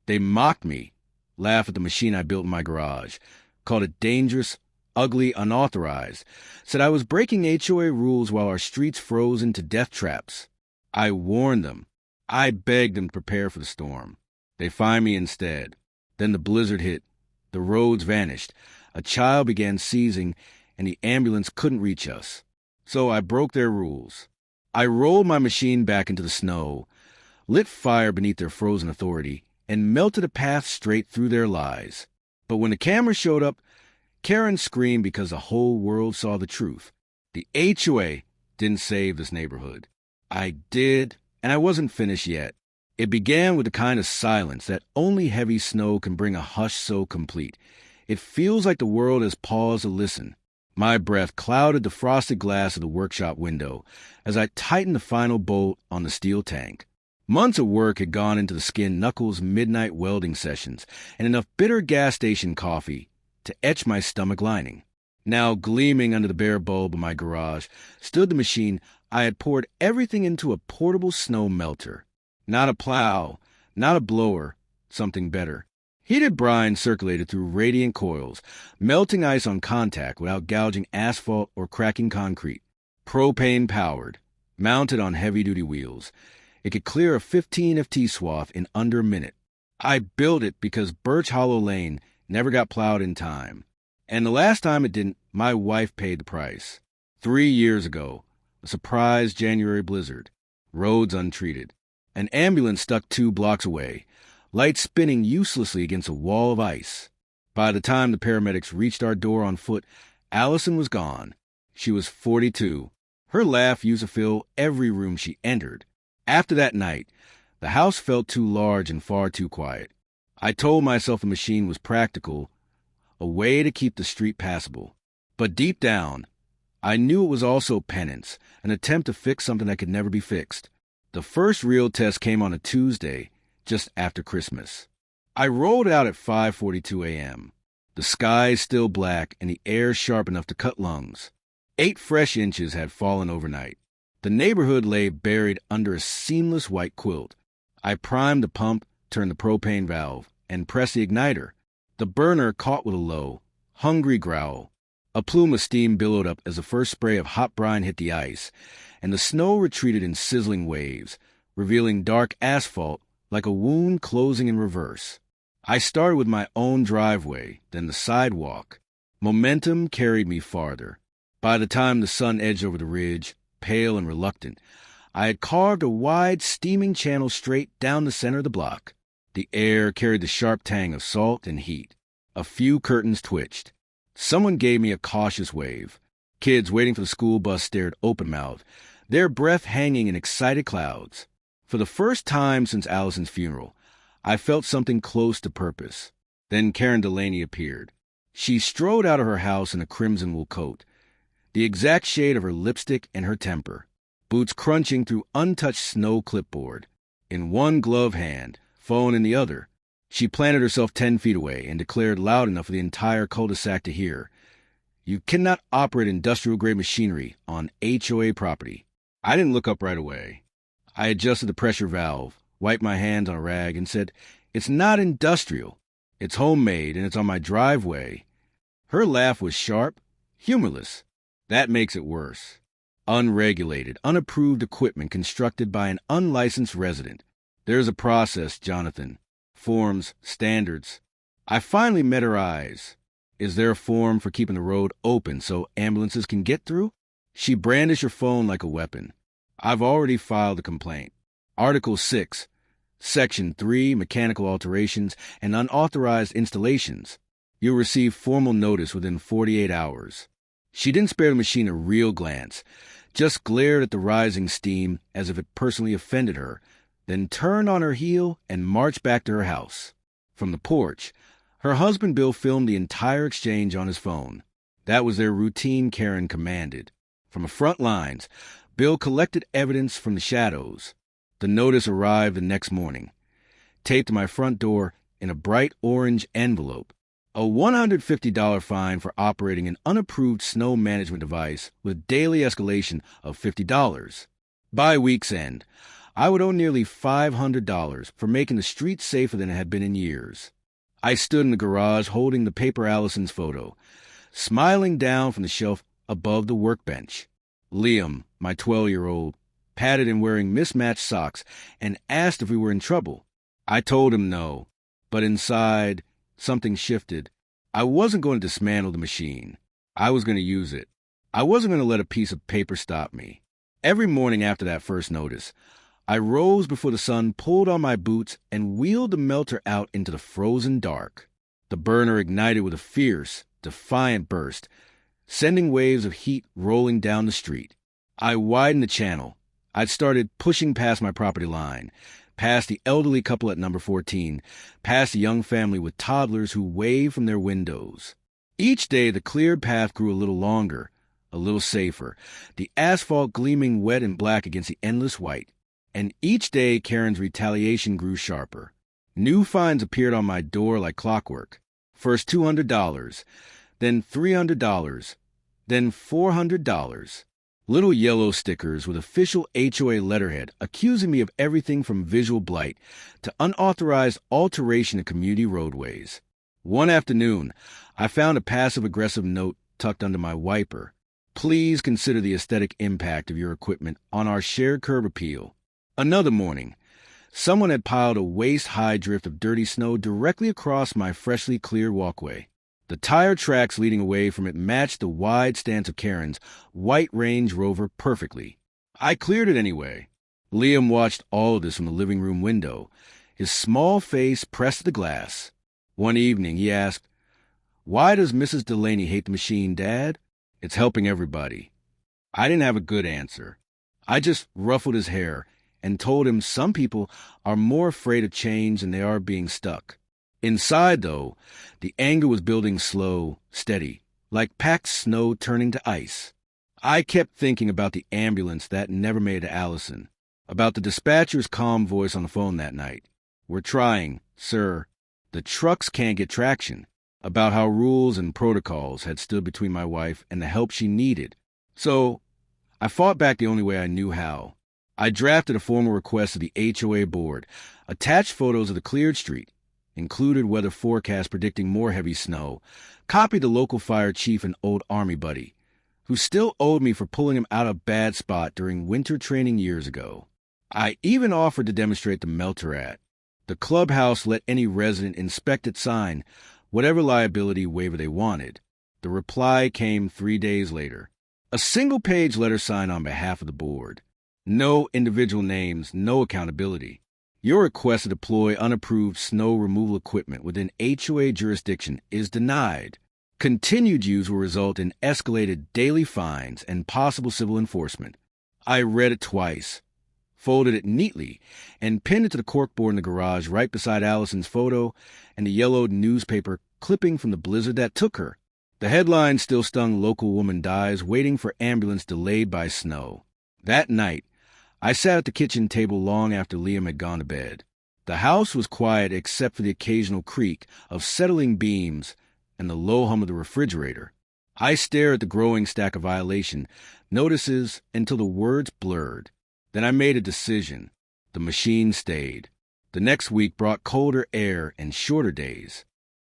They mocked me, laughed at the machine I built in my garage, called it dangerous, ugly, unauthorized, said I was breaking HOA rules while our streets froze into death traps. I warned them. I begged them to prepare for the storm. They fined me instead. Then the blizzard hit. The roads vanished. A child began seizing, and the ambulance couldn't reach us. So I broke their rules. I rolled my machine back into the snow, lit fire beneath their frozen authority, and melted a path straight through their lies. But when the camera showed up, Karen screamed because the whole world saw the truth. The HOA didn't save this neighborhood. I did, and I wasn't finished yet. It began with the kind of silence that only heavy snow can bring, a hush so complete. It feels like the world has paused to listen. My breath clouded the frosted glass of the workshop window as I tightened the final bolt on the steel tank. Months of work had gone into the skin knuckles midnight welding sessions and enough bitter gas station coffee to etch my stomach lining. Now, gleaming under the bare bulb of my garage, stood the machine I had poured everything into, a portable snow melter. Not a plow, not a blower, something better. Heated brine circulated through radiant coils, melting ice on contact without gouging asphalt or cracking concrete. Propane-powered, mounted on heavy-duty wheels, it could clear a 15-FT swath in under a minute. I built it because Birch Hollow Lane never got plowed in time. And the last time it didn't, my wife paid the price. 3 years ago, a surprise January blizzard, roads untreated. An ambulance stuck 2 blocks away, lights spinning uselessly against a wall of ice. By the time the paramedics reached our door on foot, Allison was gone. She was 42. Her laugh used to fill every room she entered. After that night, the house felt too large and far too quiet. I told myself the machine was practical, a way to keep the street passable. But deep down, I knew it was also penance, an attempt to fix something that could never be fixed. The first real test came on a Tuesday, just after Christmas. I rolled out at 5:42 a.m. The sky still black and the air sharp enough to cut lungs. 8 fresh inches had fallen overnight. The neighborhood lay buried under a seamless white quilt. I primed the pump, turned the propane valve, and pressed the igniter. The burner caught with a low, hungry growl. A plume of steam billowed up as the first spray of hot brine hit the ice, and the snow retreated in sizzling waves, revealing dark asphalt like a wound closing in reverse. I started with my own driveway, then the sidewalk. Momentum carried me farther. By the time the sun edged over the ridge, pale and reluctant, I had carved a wide, steaming channel straight down the center of the block. The air carried the sharp tang of salt and heat. A few curtains twitched. Someone gave me a cautious wave. Kids waiting for the school bus stared open-mouthed, their breath hanging in excited clouds. For the first time since Allison's funeral, I felt something close to purpose. Then Karen Delaney appeared. She strode out of her house in a crimson wool coat, the exact shade of her lipstick and her temper, boots crunching through untouched snow clipboard. In one glove hand, phone in the other, she planted herself 10 feet away and declared loud enough for the entire cul-de-sac to hear, "You cannot operate industrial-grade machinery on HOA property." I didn't look up right away. I adjusted the pressure valve, wiped my hands on a rag, and said, "It's not industrial. It's homemade, and it's on my driveway." Her laugh was sharp, humorless. That makes it worse. Unregulated, unapproved equipment constructed by an unlicensed resident. There's a process, Jonathan. Forms, standards. I finally met her eyes. Is there a form for keeping the road open so ambulances can get through? She brandished her phone like a weapon. I've already filed a complaint. Article 6, Section 3, Mechanical Alterations and Unauthorized Installations. You'll receive formal notice within 48 hours. She didn't spare the machine a real glance, just glared at the rising steam as if it personally offended her, then turned on her heel and marched back to her house. From the porch, her husband Bill filmed the entire exchange on his phone. That was their routine, Karen commanded. From the front lines, Bill collected evidence from the shadows. The notice arrived the next morning, taped to my front door in a bright orange envelope. A $150 fine for operating an unapproved snow management device with daily escalation of $50. By week's end, I would owe nearly $500 for making the street safer than it had been in years. I stood in the garage holding the paper Allison's photo, smiling down from the shelf above the workbench. Liam, my 12-year-old, patted and wearing mismatched socks and asked if we were in trouble. I told him no, but inside, something shifted. I wasn't going to dismantle the machine. I was going to use it. I wasn't going to let a piece of paper stop me. Every morning after that first notice, I rose before the sun pulled on my boots and wheeled the melter out into the frozen dark. The burner ignited with a fierce, defiant burst, sending waves of heat rolling down the street. I widened the channel. I'd started pushing past my property line, past the elderly couple at number 14, past a young family with toddlers who waved from their windows. Each day the cleared path grew a little longer, a little safer, the asphalt gleaming wet and black against the endless white. And each day Karen's retaliation grew sharper. New fines appeared on my door like clockwork. First $200, then $300, then $400. Little yellow stickers with official HOA letterhead accusing me of everything from visual blight to unauthorized alteration of community roadways. One afternoon, I found a passive-aggressive note tucked under my wiper. Please consider the aesthetic impact of your equipment on our shared curb appeal. Another morning, someone had piled a waist-high drift of dirty snow directly across my freshly cleared walkway. The tire tracks leading away from it matched the wide stance of Karen's white Range Rover perfectly. I cleared it anyway. Liam watched all of this from the living room window, his small face pressed to the glass. One evening, he asked, "Why does Mrs. Delaney hate the machine, Dad? It's helping everybody." I didn't have a good answer. I just ruffled his hair and told him some people are more afraid of change than they are being stuck. Inside, though, the anger was building slow, steady, like packed snow turning to ice. I kept thinking about the ambulance that never made it to Allison, about the dispatcher's calm voice on the phone that night. "We're trying, sir. The trucks can't get traction," about how rules and protocols had stood between my wife and the help she needed. So I fought back the only way I knew how. I drafted a formal request to the HOA board, attached photos of the cleared street, included weather forecasts predicting more heavy snow, copied the local fire chief and old Army buddy, who still owed me for pulling him out of a bad spot during winter training years ago. I even offered to demonstrate the melter at. The clubhouse let any resident inspect its sign, whatever liability waiver they wanted. The reply came 3 days later. A single-page letter signed on behalf of the board. No individual names, no accountability. Your request to deploy unapproved snow removal equipment within HOA jurisdiction is denied. Continued use will result in escalated daily fines and possible civil enforcement. I read it twice, folded it neatly, and pinned it to the corkboard in the garage right beside Allison's photo and the yellowed newspaper clipping from the blizzard that took her. The headline still stung "Local woman dies waiting for ambulance delayed by snow." That night, I sat at the kitchen table long after Liam had gone to bed. The house was quiet except for the occasional creak of settling beams and the low hum of the refrigerator. I stared at the growing stack of violation notices until the words blurred. Then I made a decision. The machine stayed. The next week brought colder air and shorter days.